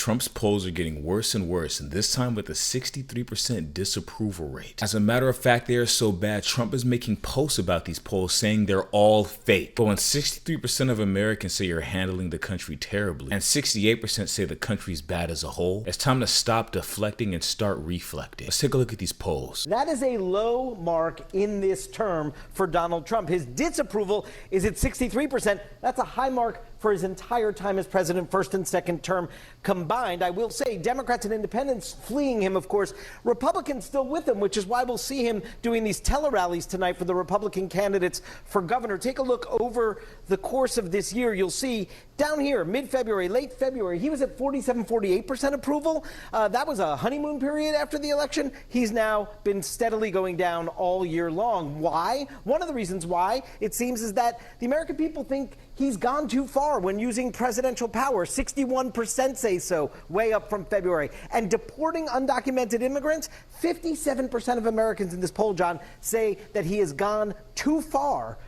Trump's polls are getting worse and worse, and this time with a 63% disapproval rate. As a matter of fact, they are so bad, Trump is making posts about these polls saying they're all fake. But when 63% of Americans say you're handling the country terribly, and 68% say the country's bad as a whole, it's time to stop deflecting and start reflecting. Let's take a look at these polls. That is a low mark in this term for Donald Trump. His disapproval is at 63%. That's a high mark for his entire time as president, first and second term combined. I will say Democrats and independents fleeing him, of course. Republicans still with him, which is why we'll see him doing these tele-rallies tonight for the Republican candidates for governor. Take a look over the course of this year. You'll see down here, mid-February, late February, he was at 47-48% approval. That was a honeymoon period after the election. He's now been steadily going down all year long. Why? One of the reasons why, it seems, is that the American people think he's gone too far when using presidential power. 61% say so, way up from February. And deporting undocumented immigrants, 57% of Americans in this poll, John, say that he has gone too far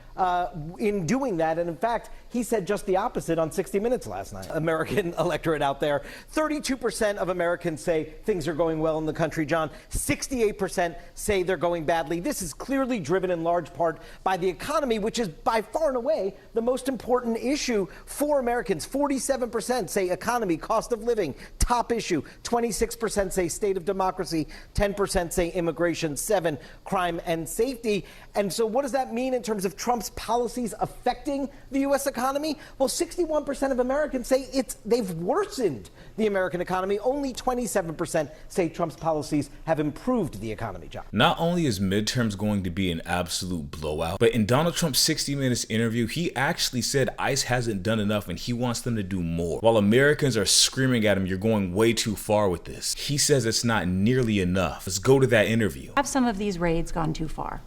in doing that. And in fact, he said just the opposite on 60 Minutes last night. American electorate out there, 32% of Americans say things are going well in the country, John. 68% say they're going badly. This is clearly driven in large part by the economy, which is by far and away the most important issue for Americans. 47% say economy, cost of living, top issue. 26% say state of democracy. 10% say immigration. 7%, crime and safety. And so what does that mean in terms of Trump's policies affecting the U.S. economy? Well, 61% of Americans say they've worsened the American economy. Only 27% say Trump's policies have improved the economy, John. Not only is midterms going to be an absolute blowout, but in Donald Trump's 60 Minutes interview, he actually said ICE hasn't done enough and he wants them to do more. While Americans are screaming at him, you're going way too far with this, he says it's not nearly enough. Let's go to that interview. Have some of these raids gone too far?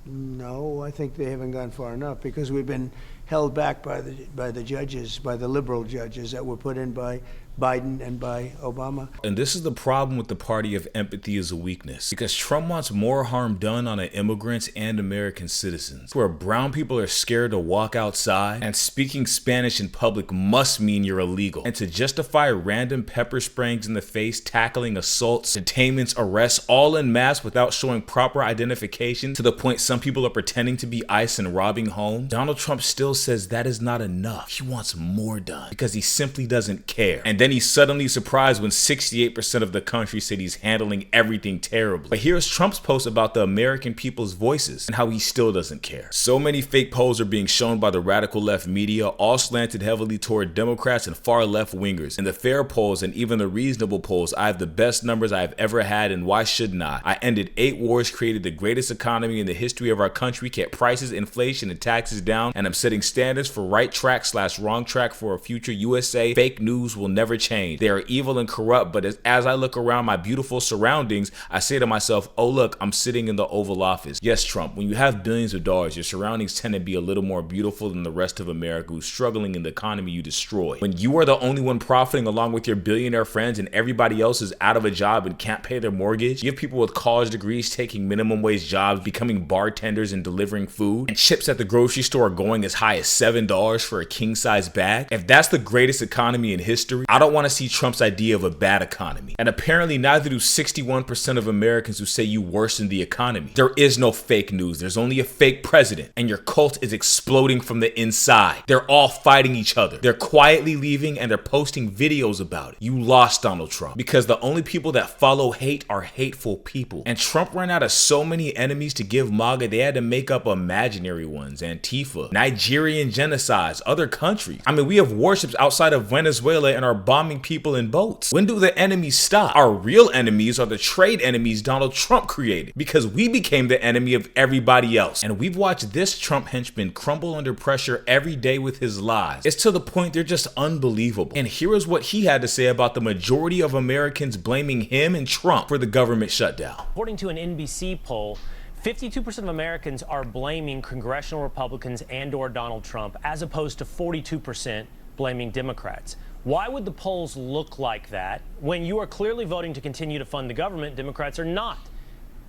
No, I think they haven't gone far enough because we've been held back by the judges, by the liberal judges that were put in by Biden and by Obama. And this is the problem with the party of empathy is a weakness, because Trump wants more harm done on immigrants and American citizens, where brown people are scared to walk outside and speaking Spanish in public must mean you're illegal. And to justify random pepper sprayings in the face, tackling assaults, detainments, arrests, all en masse without showing proper identification to the point some people are pretending to be ICE and robbing homes, Donald Trump still says that is not enough. He wants more done because he simply doesn't care. And then he's suddenly surprised when 68% of the country said he's handling everything terribly. But here's Trump's post about the American people's voices and how he still doesn't care. So many fake polls are being shown by the radical left media, all slanted heavily toward Democrats and far left wingers. In the fair polls and even the reasonable polls, I have the best numbers I have ever had, and why shouldn't I? I ended 8 wars, created the greatest economy in the history of our country, kept prices, inflation, and taxes down, and I'm setting standards for right track / wrong track for a future USA. Fake news will never change. They are evil and corrupt, but as I look around my beautiful surroundings, I say to myself, oh look, I'm sitting in the Oval Office. Yes, Trump, when you have billions of dollars, your surroundings tend to be a little more beautiful than the rest of America who's struggling in the economy you destroy. When you are the only one profiting along with your billionaire friends and everybody else is out of a job and can't pay their mortgage, you have people with college degrees taking minimum wage jobs, becoming bartenders and delivering food, and chips at the grocery store are going as high as $7 for a king-size bag. If that's the greatest economy in history, I don't want to see Trump's idea of a bad economy. And apparently neither do 61% of Americans who say you worsen the economy. There is no fake news. There's only a fake president, and your cult is exploding from the inside. They're all fighting each other. They're quietly leaving and they're posting videos about it. You lost, Donald Trump, because the only people that follow hate are hateful people. And Trump ran out of so many enemies to give MAGA, they had to make up imaginary ones. Antifa, Nigerian genocides, other countries. I mean, we have warships outside of Venezuela and are bombing people in boats. When do the enemies stop? Our real enemies are the trade enemies Donald Trump created, because we became the enemy of everybody else. And we've watched this Trump henchman crumble under pressure every day with his lies. It's to the point they're just unbelievable. And here is what he had to say about the majority of Americans blaming him and Trump for the government shutdown. According to an NBC poll, 52% of Americans are blaming congressional Republicans and/or Donald Trump, as opposed to 42% blaming Democrats. Why would the polls look like that when you are clearly voting to continue to fund the government? Democrats are not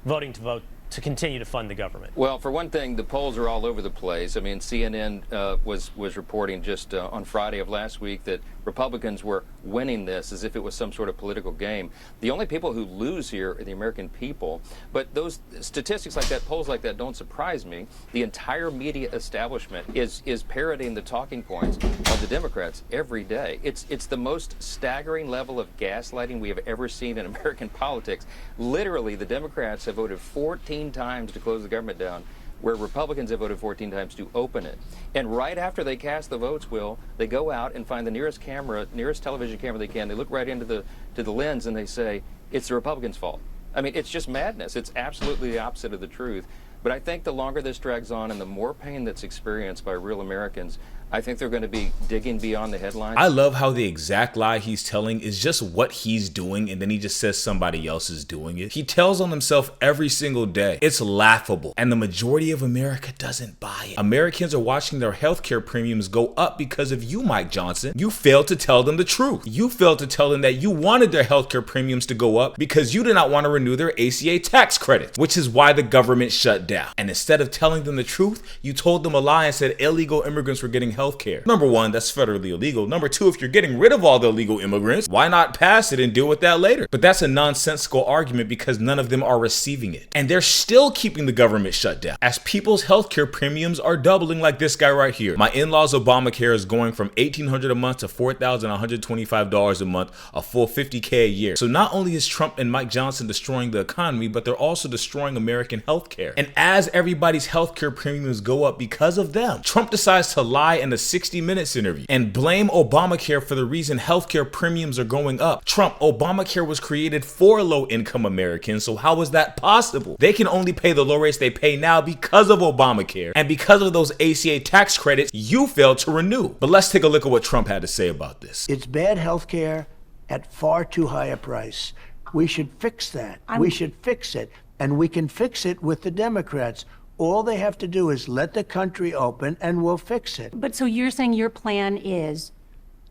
voting to continue to fund the government. Well, for one thing, the polls are all over the place. I mean, CNN was reporting just on Friday of last week that Republicans were winning this as if it was some sort of political game. The only people who lose here are the American people. But those statistics like that, polls like that, don't surprise me. The entire media establishment is parroting the talking points of the Democrats every day. It's the most staggering level of gaslighting we have ever seen in American politics. Literally, the Democrats have voted 14 times to close the government down, where Republicans have voted 14 times to open it. And right after they cast the votes, Will, they go out and find the nearest television camera they can. They look right into the lens and they say, it's the Republicans' fault. I mean, it's just madness. It's absolutely the opposite of the truth. But I think the longer this drags on and the more pain that's experienced by real Americans, I think they're going to be digging beyond the headlines. I love how the exact lie he's telling is just what he's doing, and then he just says somebody else is doing it. He tells on himself every single day. It's laughable, and the majority of America doesn't buy it. Americans are watching their healthcare premiums go up because of you, Mike Johnson. You failed to tell them the truth. You failed to tell them that you wanted their healthcare premiums to go up because you did not want to renew their ACA tax credits, which is why the government shut down. And instead of telling them the truth, you told them a lie and said illegal immigrants were getting healthcare. Number one, that's federally illegal. Number two, if you're getting rid of all the illegal immigrants, why not pass it and deal with that later? But that's a nonsensical argument because none of them are receiving it. And they're still keeping the government shut down as people's healthcare premiums are doubling, like this guy right here. My in-laws Obamacare is going from $1,800 a month to $4,125 a month, a full $50K a year. So not only is Trump and Mike Johnson destroying the economy, but they're also destroying American healthcare. And as everybody's healthcare premiums go up because of them, Trump decides to lie in a 60 Minutes interview and blame Obamacare for the reason healthcare premiums are going up. Trump, Obamacare was created for low-income Americans, so how is that possible? They can only pay the low rates they pay now because of Obamacare, and because of those ACA tax credits you failed to renew. But let's take a look at what Trump had to say about this. It's bad health care at far too high a price. We should fix that. We should fix it. And we can fix it with the Democrats. All they have to do is let the country open and we'll fix it. But so you're saying your plan is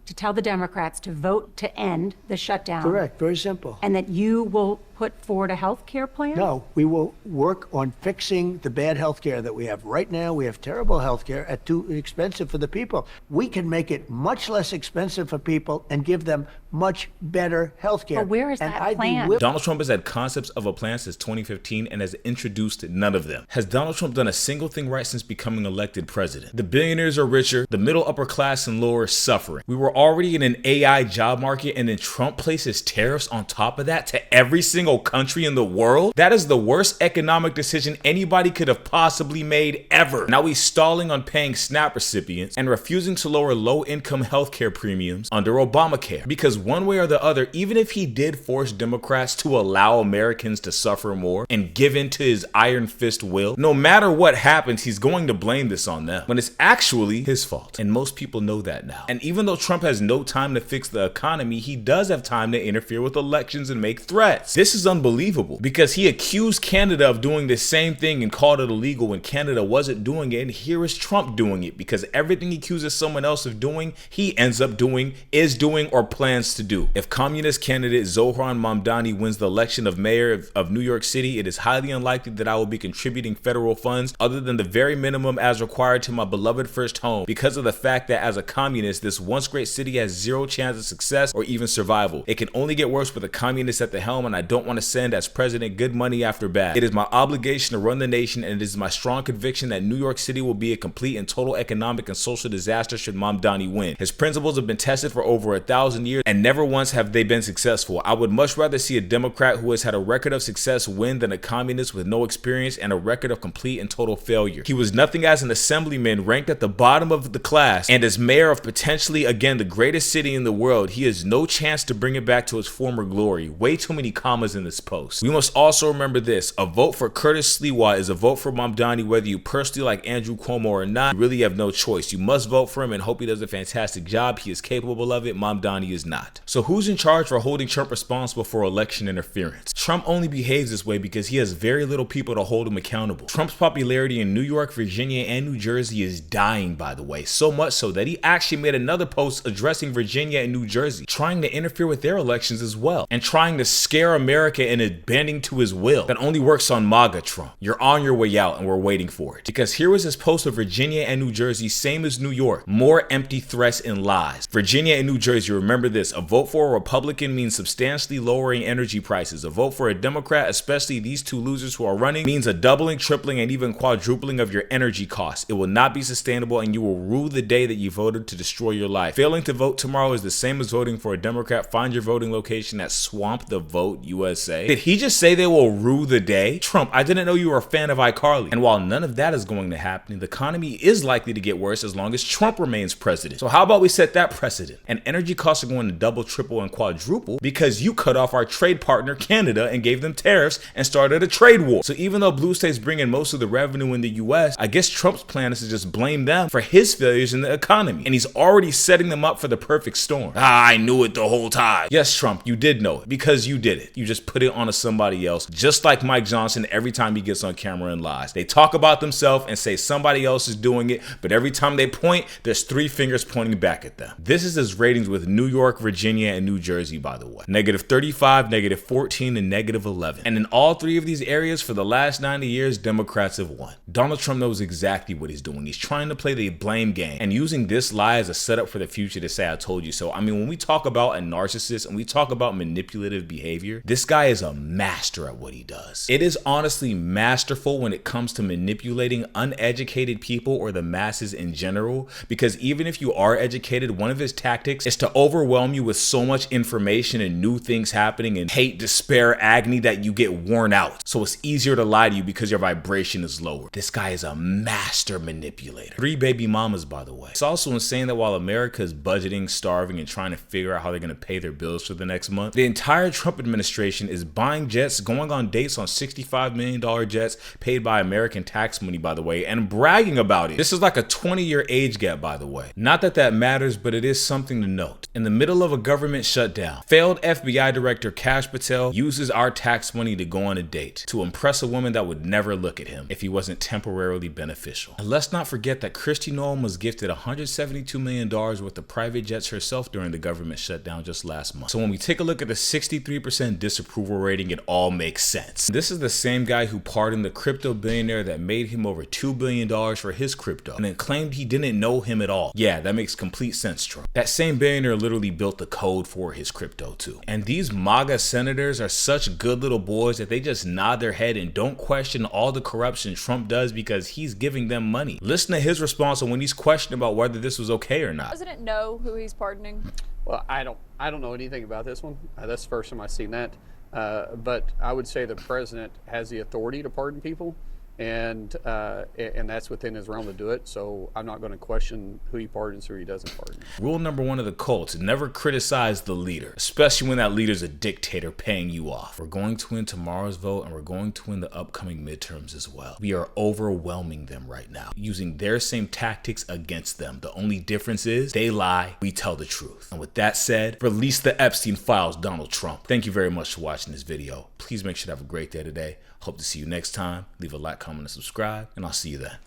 to tell the Democrats to vote to end the shutdown? Correct, very simple. And that you will put forward a health care plan? No, we will work on fixing the bad health care that we have. Right now, we have terrible health care at too expensive for the people. We can make it much less expensive for people and give them much better health care. But where is that plan? Donald Trump has had concepts of a plan since 2015 and has introduced none of them. Has Donald Trump done a single thing right since becoming elected president? The billionaires are richer, the middle upper class and lower is suffering. We were already in an AI job market, and then Trump places tariffs on top of that to every single country in the world? That is the worst economic decision anybody could have possibly made ever. Now he's stalling on paying SNAP recipients and refusing to lower low-income healthcare premiums under Obamacare. Because one way or the other, even if he did force Democrats to allow Americans to suffer more and give in to his iron fist will, no matter what happens, he's going to blame this on them when it's actually his fault. And most people know that now. And even though Trump has no time to fix the economy, he does have time to interfere with elections and make threats. This is unbelievable because he accused Canada of doing the same thing and called it illegal when Canada wasn't doing it, and here is Trump doing it because everything he accuses someone else of doing, he ends up doing, is doing, or plans to do. If communist candidate Zohran Mamdani wins the election of mayor of New York City, it is highly unlikely that I will be contributing federal funds other than the very minimum as required to my beloved first home because of the fact that as a communist, this once great city has zero chance of success or even survival. It can only get worse with a communist at the helm, and I don't want to send as president good money after bad. It is my obligation to run the nation, and it is my strong conviction that New York City will be a complete and total economic and social disaster should Mamdani win. His principles have been tested for over 1,000 years and never once have they been successful. I would much rather see a Democrat who has had a record of success win than a communist with no experience and a record of complete and total failure. He was nothing as an assemblyman, ranked at the bottom of the class, and as mayor of potentially, again, the greatest city in the world, he has no chance to bring it back to its former glory. Way too many commas in this post. We must also remember this: a vote for Curtis Sliwa is a vote for Mamdani whether you personally like Andrew Cuomo or not. You really have no choice. You must vote for him and hope he does a fantastic job. He is capable of it. Mamdani is not. So who's in charge for holding Trump responsible for election interference? Trump only behaves this way because he has very little people to hold him accountable. Trump's popularity in New York, Virginia, and New Jersey is dying, by the way, so much so that he actually made another post addressing Virginia and New Jersey, trying to interfere with their elections as well and trying to scare America America and is bending to his will that only works on MAGA Trump. You're on your way out and we're waiting for it. Because here was this post of Virginia and New Jersey, same as New York. More empty threats and lies. Virginia and New Jersey, remember this. A vote for a Republican means substantially lowering energy prices. A vote for a Democrat, especially these two losers who are running, means a doubling, tripling, and even quadrupling of your energy costs. It will not be sustainable and you will rue the day that you voted to destroy your life. Failing to vote tomorrow is the same as voting for a Democrat. Find your voting location at Swamp the Vote USA. Did he just say they will rue the day? Trump, I didn't know you were a fan of iCarly. And while none of that is going to happen, the economy is likely to get worse as long as Trump remains president. So how about we set that precedent? And energy costs are going to double, triple, and quadruple because you cut off our trade partner Canada and gave them tariffs and started a trade war. So even though blue states bring in most of the revenue in the US, I guess Trump's plan is to just blame them for his failures in the economy. And he's already setting them up for the perfect storm. I knew it the whole time. Yes, Trump, you did know it because you did it. You just put it on to somebody else, just like Mike Johnson every time he gets on camera and lies. They talk about themselves and say somebody else is doing it, but every time they point, there's 3 fingers pointing back at them. This is his ratings with New York, Virginia, and New Jersey, by the way. -35, -14, and -11. And in all 3 of these areas for the last 90 years, Democrats have won. Donald Trump knows exactly what he's doing. He's trying to play the blame game and using this lie as a setup for the future to say, I told you so. I mean, when we talk about a narcissist and we talk about manipulative behavior, this guy is a master at what he does. It is honestly masterful when it comes to manipulating uneducated people or the masses in general, because even if you are educated, one of his tactics is to overwhelm you with so much information and new things happening and hate, despair, agony that you get worn out. So it's easier to lie to you because your vibration is lower. This guy is a master manipulator. 3 baby mamas, by the way. It's also insane that while America is budgeting, starving, and trying to figure out how they're going to pay their bills for the next month, the entire Trump administration is buying jets, going on dates on $65 million jets paid by American tax money, by the way, and bragging about it. This is like a 20-year age gap, by the way. Not that that matters, but it is something to note. In the middle of a government shutdown, failed FBI Director Kash Patel uses our tax money to go on a date to impress a woman that would never look at him if he wasn't temporarily beneficial. And let's not forget that Kristi Noem was gifted $172 million worth of private jets herself during the government shutdown just last month. So when we take a look at the 63% disapproval rating, it all makes sense. This is the same guy who pardoned the crypto billionaire that made him over $2 billion for his crypto and then claimed he didn't know him at all. Yeah, that makes complete sense, Trump. That same billionaire literally built the code for his crypto too. And these MAGA senators are such good little boys that they just nod their head and don't question all the corruption Trump does because he's giving them money. Listen to his response when he's questioned about whether this was okay or not. Doesn't it know who he's pardoning? Well, I don't know anything about this one. That's the first time I've seen that. But I would say the president has the authority to pardon people, and that's within his realm to do it. So I'm not going to question who he pardons or who he doesn't pardon. Rule number 1 of the cults: never criticize the leader, especially when that leader's a dictator paying you off. We're going to win tomorrow's vote, and we're going to win the upcoming midterms as well. We are overwhelming them right now, using their same tactics against them. The only difference is they lie, we tell the truth. And with that said, release the Epstein files, Donald Trump. Thank you very much for watching this video. Please make sure to have a great day today. Hope to see you next time. Leave a like, comment, and subscribe, and I'll see you then.